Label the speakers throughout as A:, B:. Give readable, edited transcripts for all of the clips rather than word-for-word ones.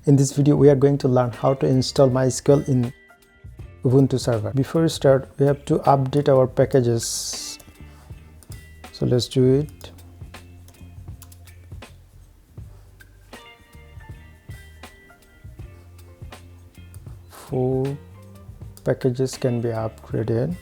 A: In this video, we are going to learn how to install MySQL in Ubuntu server. Before we start, we have to update our packages. So let's do it. Four packages can be upgraded.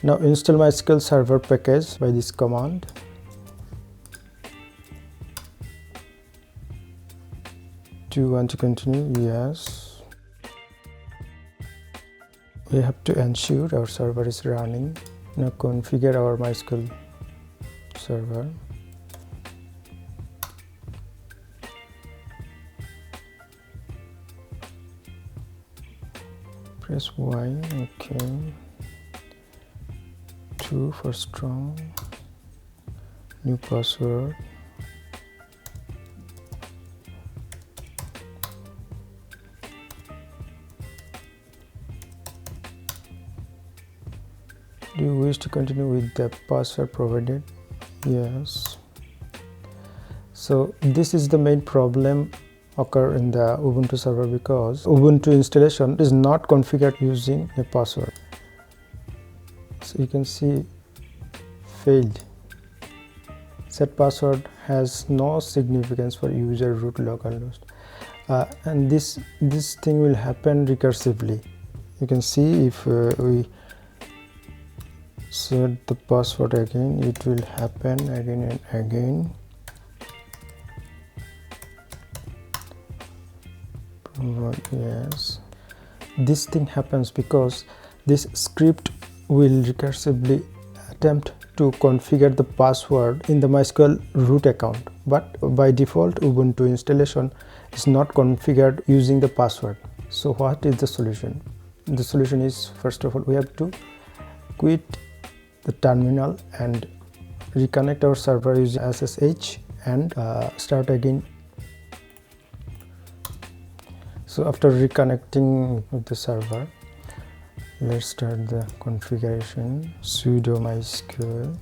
A: Now install MySQL Server package by this command. Do you want to continue? Yes. We have to ensure our server is running. Now configure our MySQL server. Press Y. Okay. 2 for strong. New password. Do you wish to continue with the password provided? Yes. So this is the main problem occur in the Ubuntu server because Ubuntu installation is not configured using a password. So you can see failed. Set password has no significance for user root localhost, and this thing will happen recursively. You can see if we set the password again, it will happen again and again. Yes, this thing happens because this script will recursively attempt to configure the password in the MySQL root account, but by default Ubuntu installation is not configured using the password. So what is the solution? The solution is, first of all, we have to quit the terminal and reconnect our server using SSH and start again. So after reconnecting with the server, let's start the configuration. Sudo mysql.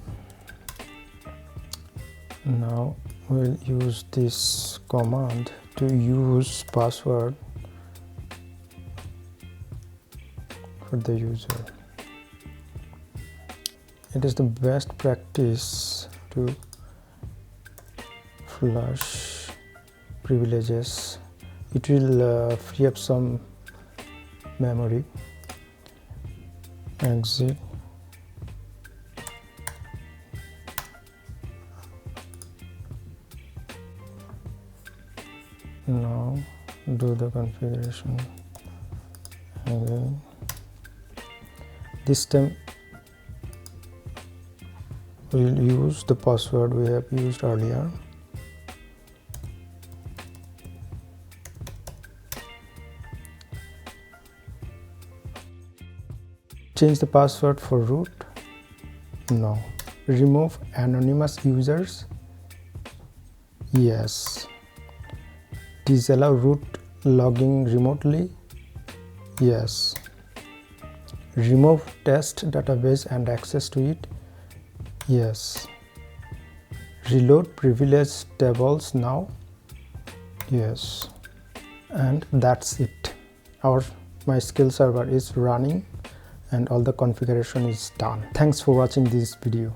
A: Now we'll use this command to use password for the user. It is the best practice to flush privileges. It will free up some memory. Exit. Now do the configuration again. This time we'll use the password we have used earlier. Change the password for root? No. Remove anonymous users? Yes. Disallow root logging remotely? Yes. Remove test database and access to it? Yes. Reload privileged tables now? Yes. And that's it. Our MySQL server is running and all the configuration is done. Thanks for watching this video.